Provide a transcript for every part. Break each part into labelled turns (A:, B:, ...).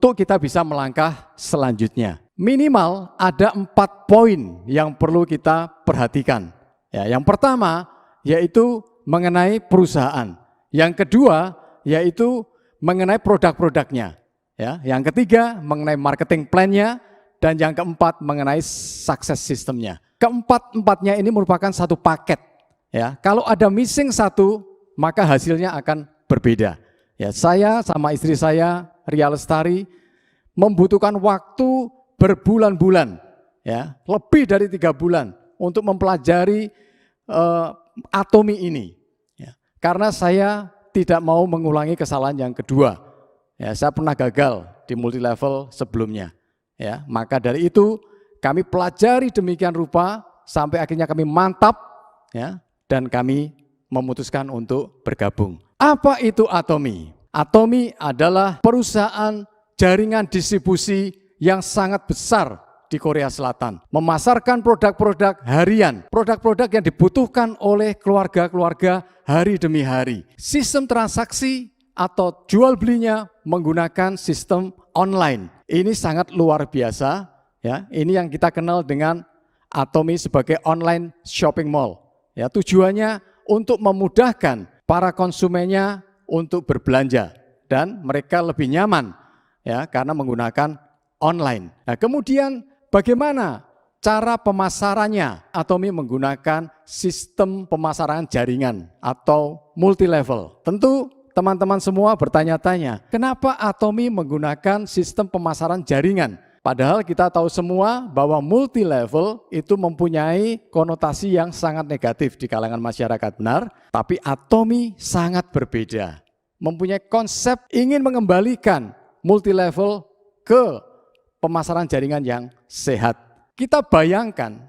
A: untuk kita bisa melangkah selanjutnya. Minimal ada 4 poin yang perlu kita perhatikan. Ya, yang pertama yaitu mengenai perusahaan. Yang kedua yaitu mengenai produk-produknya. Ya, yang ketiga mengenai marketing plan-nya, dan yang keempat mengenai success system-nya. Keempat-empatnya ini merupakan satu paket. Ya, kalau ada missing satu, maka hasilnya akan berbeda. Ya, saya sama istri saya, Ria Lestari, membutuhkan waktu berbulan-bulan, ya, lebih dari 3 bulan untuk mempelajari Atomy ini. Ya, karena saya tidak mau mengulangi kesalahan yang kedua. Ya, saya pernah gagal di multi level sebelumnya. Ya, maka dari itu kami pelajari demikian rupa sampai akhirnya kami mantap, ya, dan kami memutuskan untuk bergabung. Apa itu Atomy? Atomy adalah perusahaan jaringan distribusi yang sangat besar di Korea Selatan. Memasarkan produk-produk harian, produk-produk yang dibutuhkan oleh keluarga-keluarga hari demi hari. Sistem transaksi atau jual belinya menggunakan sistem online. Ini sangat luar biasa, ya. Ini yang kita kenal dengan Atomy sebagai online shopping mall. Ya, tujuannya untuk memudahkan para konsumennya untuk berbelanja dan mereka lebih nyaman, ya, karena menggunakan online. Nah, kemudian bagaimana cara pemasarannya? Atomy menggunakan sistem pemasaran jaringan atau multi level. Tentu teman-teman semua bertanya-tanya, kenapa Atomy menggunakan sistem pemasaran jaringan? Padahal kita tahu semua bahwa multi level itu mempunyai konotasi yang sangat negatif di kalangan masyarakat, benar? Tapi Atomy sangat berbeda. Mempunyai konsep ingin mengembalikan multi level ke pemasaran jaringan yang sehat. Kita bayangkan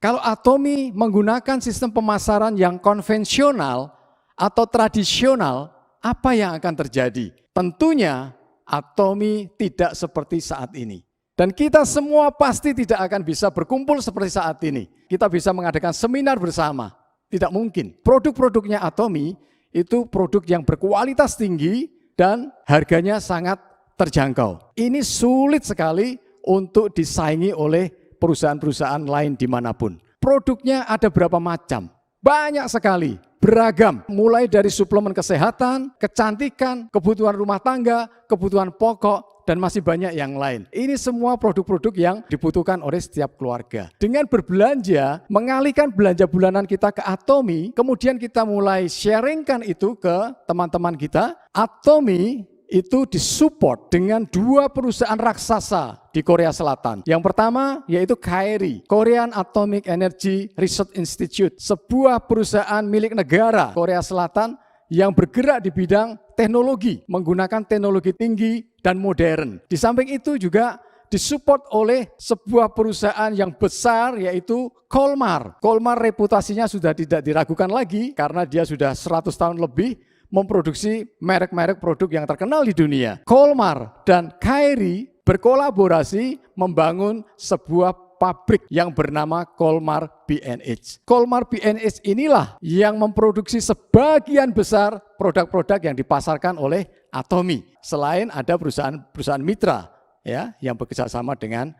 A: kalau Atomy menggunakan sistem pemasaran yang konvensional atau tradisional, apa yang akan terjadi? Tentunya Atomy tidak seperti saat ini. Dan kita semua pasti tidak akan bisa berkumpul seperti saat ini. Kita bisa mengadakan seminar bersama. Tidak mungkin. Produk-produknya Atomy itu produk yang berkualitas tinggi dan harganya sangat terjangkau. Ini sulit sekali untuk disaingi oleh perusahaan-perusahaan lain dimanapun. Produknya ada berapa macam? Banyak sekali, beragam. Mulai dari suplemen kesehatan, kecantikan, kebutuhan rumah tangga, kebutuhan pokok, dan masih banyak yang lain. Ini semua produk-produk yang dibutuhkan oleh setiap keluarga. Dengan berbelanja, mengalihkan belanja bulanan kita ke Atomy, kemudian kita mulai sharingkan itu ke teman-teman kita. Atomy itu disupport dengan 2 perusahaan raksasa di Korea Selatan. Yang pertama yaitu KAERI, Korean Atomic Energy Research Institute, sebuah perusahaan milik negara Korea Selatan yang bergerak di bidang teknologi, menggunakan teknologi tinggi dan modern. Di samping itu juga disupport oleh sebuah perusahaan yang besar yaitu Kolmar. Kolmar reputasinya sudah tidak diragukan lagi karena dia sudah 100 tahun lebih memproduksi merek-merek produk yang terkenal di dunia. Kolmar dan KAERI berkolaborasi membangun sebuah pabrik yang bernama Kolmar B&H. Kolmar B&H inilah yang memproduksi sebagian besar produk-produk yang dipasarkan oleh Atomy. Selain ada perusahaan mitra, ya, yang bekerja sama dengan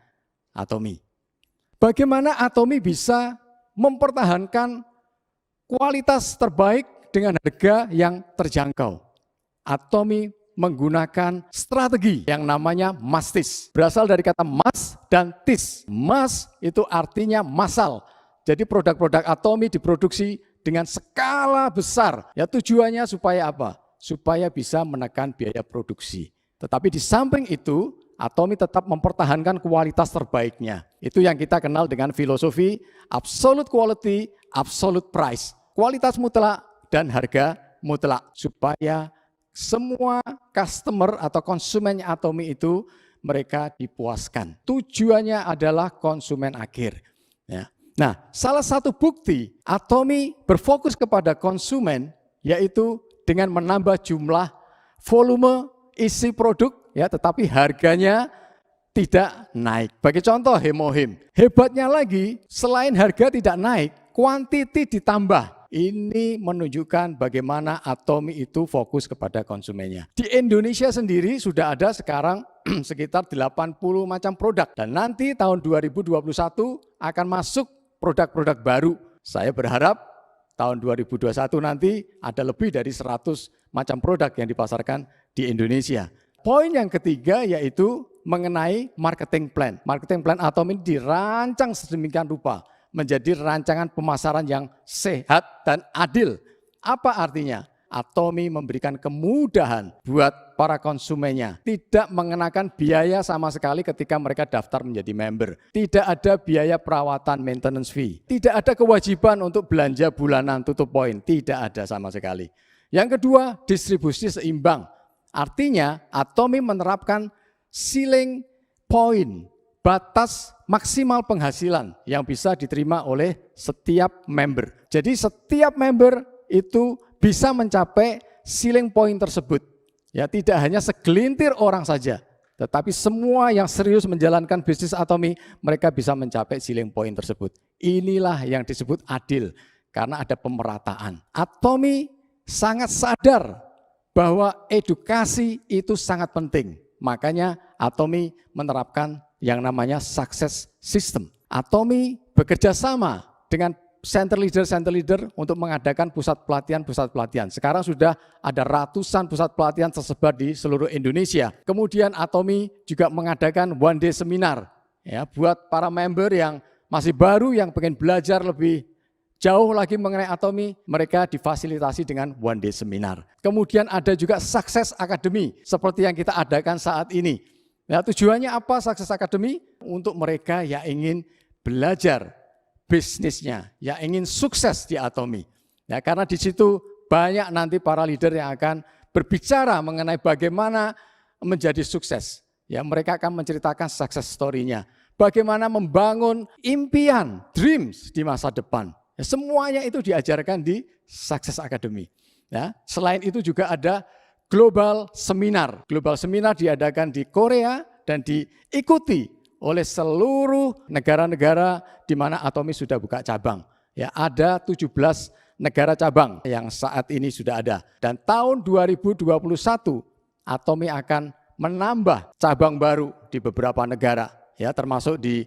A: Atomy. Bagaimana Atomy bisa mempertahankan kualitas terbaik dengan harga yang terjangkau? Atomy menggunakan strategi yang namanya mastis. Berasal dari kata mas dan tis. Mas itu artinya massal. Jadi produk-produk Atomy diproduksi dengan skala besar. Ya, tujuannya supaya apa? Supaya bisa menekan biaya produksi. Tetapi di samping itu, Atomy tetap mempertahankan kualitas terbaiknya. Itu yang kita kenal dengan filosofi absolute quality, absolute price. Kualitas mutlak dan harga mutlak, supaya semua customer atau konsumen Atomy itu mereka dipuaskan. Tujuannya adalah konsumen akhir. Ya. Nah, salah satu bukti Atomy berfokus kepada konsumen yaitu dengan menambah jumlah volume isi produk, ya, tetapi harganya tidak naik. Bagi contoh Hemohim. Hebatnya lagi, selain harga tidak naik, kuantiti ditambah. Ini menunjukkan bagaimana Atomy itu fokus kepada konsumennya. Di Indonesia sendiri sudah ada sekarang sekitar 80 macam produk. Dan nanti tahun 2021 akan masuk produk-produk baru. Saya berharap tahun 2021 nanti ada lebih dari 100 macam produk yang dipasarkan di Indonesia. Poin yang ketiga yaitu mengenai marketing plan. Marketing plan Atomy dirancang sedemikian rupa menjadi rancangan pemasaran yang sehat dan adil. Apa artinya? Atomy memberikan kemudahan buat para konsumennya. Tidak mengenakan biaya sama sekali ketika mereka daftar menjadi member. Tidak ada biaya perawatan maintenance fee. Tidak ada kewajiban untuk belanja bulanan tutup poin. Tidak ada sama sekali. Yang kedua, distribusi seimbang. Artinya Atomy menerapkan ceiling point, batas maksimal penghasilan yang bisa diterima oleh setiap member. Jadi setiap member itu bisa mencapai ceiling point tersebut. Ya, tidak hanya segelintir orang saja, tetapi semua yang serius menjalankan bisnis Atomy, mereka bisa mencapai ceiling point tersebut. Inilah yang disebut adil, karena ada pemerataan. Atomy sangat sadar bahwa edukasi itu sangat penting. Makanya Atomy menerapkan yang namanya success system. Atomy bekerja sama dengan center leader untuk mengadakan pusat pelatihan. Sekarang sudah ada ratusan pusat pelatihan tersebar di seluruh Indonesia. Kemudian Atomy juga mengadakan one day seminar ya buat para member yang masih baru yang pengen belajar lebih jauh lagi mengenai Atomy, mereka difasilitasi dengan one day seminar. Kemudian ada juga Success Academy seperti yang kita adakan saat ini. Ya, tujuannya apa Success Academy? Untuk mereka yang ingin belajar bisnisnya, yang ingin sukses di Atomy. Ya, karena di situ banyak nanti para leader yang akan berbicara mengenai bagaimana menjadi sukses. Ya, mereka akan menceritakan success story-nya. Bagaimana membangun impian, dreams di masa depan. Ya, semuanya itu diajarkan di Success Academy. Ya, selain itu juga ada Global Seminar. Global Seminar diadakan di Korea dan diikuti oleh seluruh negara-negara di mana Atomy sudah buka cabang. Ya, ada 17 negara cabang yang saat ini sudah ada. Dan tahun 2021 Atomy akan menambah cabang baru di beberapa negara, ya, termasuk di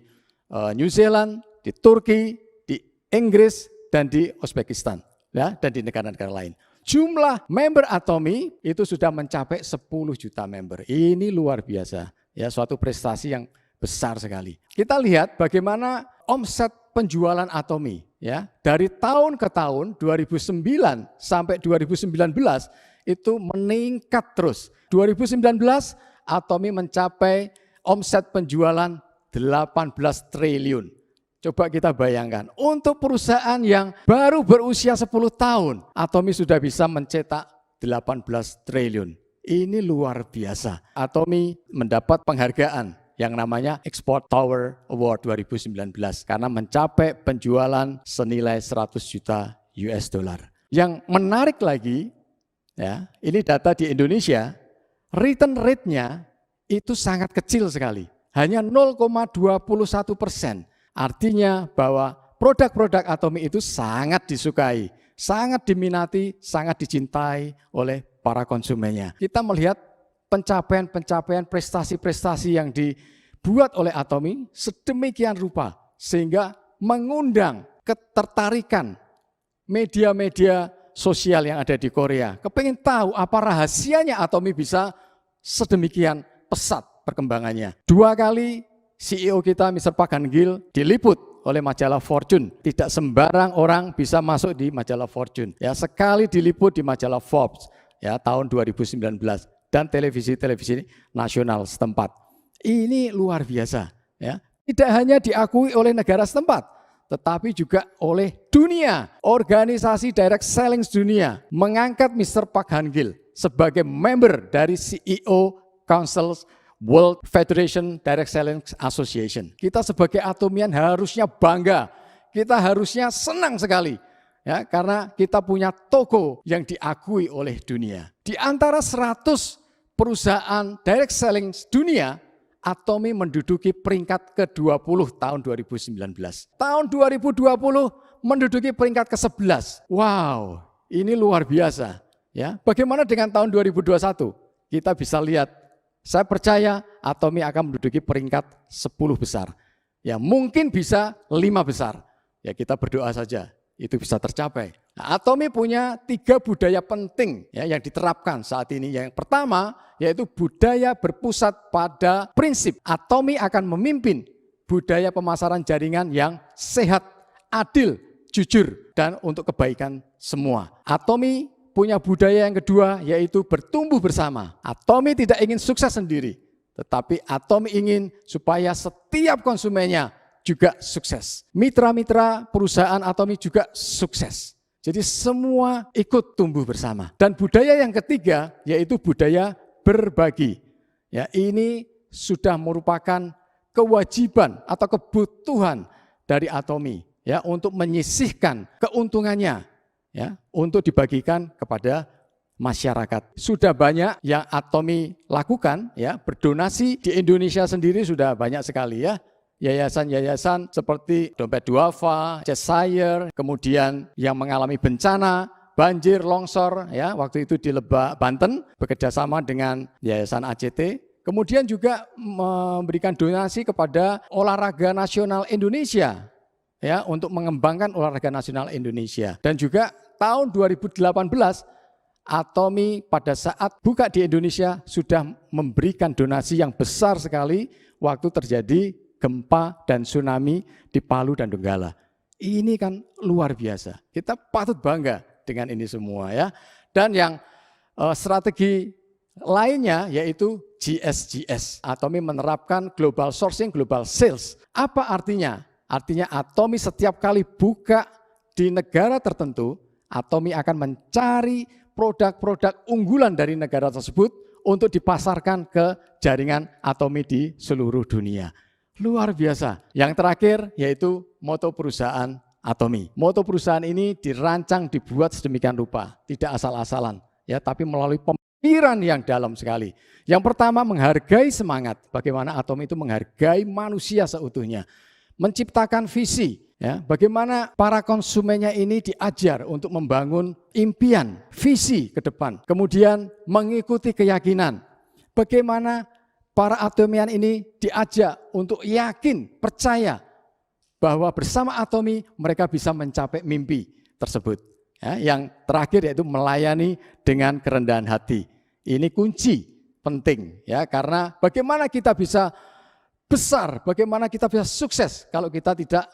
A: New Zealand, di Turki, di Inggris, dan di Uzbekistan, ya, dan di negara-negara lain. Jumlah member Atomy itu sudah mencapai 10 juta member. Ini luar biasa, ya, suatu prestasi yang besar sekali. Kita lihat bagaimana omset penjualan Atomy, ya, dari tahun ke tahun 2009 sampai 2019 itu meningkat terus. 2019 Atomy mencapai omset penjualan 18 triliun. Coba kita bayangkan, untuk perusahaan yang baru berusia 10 tahun, Atomy sudah bisa mencetak 18 triliun. Ini luar biasa. Atomy mendapat penghargaan yang namanya Export Tower Award 2019 karena mencapai penjualan senilai 100 juta US dollar. Yang menarik lagi, ya, ini data di Indonesia, return rate-nya itu sangat kecil sekali, hanya 0,21%. Artinya bahwa produk-produk Atomy itu sangat disukai, sangat diminati, sangat dicintai oleh para konsumennya. Kita melihat pencapaian-pencapaian prestasi-prestasi yang dibuat oleh Atomy sedemikian rupa sehingga mengundang ketertarikan media-media sosial yang ada di Korea. Kepingin tahu apa rahasianya Atomy bisa sedemikian pesat perkembangannya. 2 kali CEO kita Mr. Park Han-gil diliput oleh majalah Fortune. Tidak sembarang orang bisa masuk di majalah Fortune. Ya, sekali diliput di majalah Forbes, ya, tahun 2019 dan televisi-televisi nasional setempat. Ini luar biasa, ya. Tidak hanya diakui oleh negara setempat, tetapi juga oleh dunia. Organisasi Direct Selling dunia mengangkat Mr. Park Han-gil sebagai member dari CEO Council World Federation Direct Selling Association. Kita sebagai Atomian harusnya bangga, kita harusnya senang sekali, ya, karena kita punya toko yang diakui oleh dunia. Di antara 100 perusahaan direct selling dunia, Atomy menduduki peringkat ke-20 tahun 2019. Tahun 2020 menduduki peringkat ke-11. Wow, ini luar biasa. Ya, bagaimana dengan tahun 2021? Kita bisa lihat, saya percaya Atomi akan menduduki peringkat 10 besar. Ya, mungkin bisa 5 besar. Ya, kita berdoa saja itu bisa tercapai. Nah, Atomi punya 3 budaya penting ya, yang diterapkan saat ini. Yang pertama yaitu budaya berpusat pada prinsip. Atomi akan memimpin budaya pemasaran jaringan yang sehat, adil, jujur, dan untuk kebaikan semua. Atomi punya budaya yang kedua yaitu bertumbuh bersama. Atomi tidak ingin sukses sendiri, tetapi Atomi ingin supaya setiap konsumennya juga sukses. Mitra-mitra perusahaan Atomi juga sukses. Jadi semua ikut tumbuh bersama. Dan budaya yang ketiga yaitu budaya berbagi. Ya, ini sudah merupakan kewajiban atau kebutuhan dari Atomi ya untuk menyisihkan keuntungannya ya untuk dibagikan kepada masyarakat. Sudah banyak yang Atomi lakukan ya, berdonasi di Indonesia sendiri sudah banyak sekali ya. Yayasan-yayasan seperti Dompet Duafa, Cheshire, kemudian yang mengalami bencana, banjir, longsor, ya waktu itu di Lebak, Banten, bekerjasama dengan Yayasan ACT. Kemudian juga memberikan donasi kepada olahraga nasional Indonesia, ya untuk mengembangkan olahraga nasional Indonesia. Dan juga tahun 2018, Atomi pada saat buka di Indonesia sudah memberikan donasi yang besar sekali waktu terjadi gempa dan tsunami di Palu dan Donggala. Ini kan luar biasa. Kita patut bangga dengan ini semua ya. Dan yang strategi lainnya yaitu GSGS. Atomi menerapkan global sourcing, global sales. Apa artinya? Artinya Atomi setiap kali buka di negara tertentu, Atomi akan mencari produk-produk unggulan dari negara tersebut untuk dipasarkan ke jaringan Atomi di seluruh dunia. Luar biasa. Yang terakhir yaitu moto perusahaan Atomi. Moto perusahaan ini dirancang, dibuat sedemikian rupa, tidak asal-asalan, ya, tapi melalui pemikiran yang dalam sekali. Yang pertama menghargai semangat, bagaimana Atomi itu menghargai manusia seutuhnya, menciptakan visi, ya, bagaimana para konsumennya ini diajar untuk membangun impian, visi ke depan, kemudian mengikuti keyakinan, bagaimana para Atomian ini diajak untuk yakin, percaya bahwa bersama Atomi mereka bisa mencapai mimpi tersebut. Ya, yang terakhir yaitu melayani dengan kerendahan hati. Ini kunci penting ya, karena bagaimana kita bisa besar, bagaimana kita bisa sukses kalau kita tidak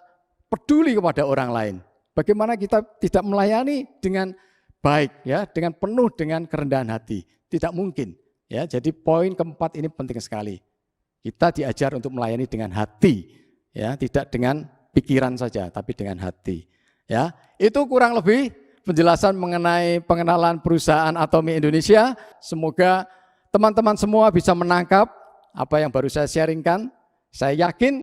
A: peduli kepada orang lain. Bagaimana kita tidak melayani dengan baik ya, dengan penuh dengan kerendahan hati. Tidak mungkin. Ya, jadi poin keempat ini penting sekali. Kita diajar untuk melayani dengan hati, ya, tidak dengan pikiran saja, tapi dengan hati. Ya, itu kurang lebih penjelasan mengenai pengenalan perusahaan Atomi Indonesia. Semoga teman-teman semua bisa menangkap apa yang baru saya sharingkan. Saya yakin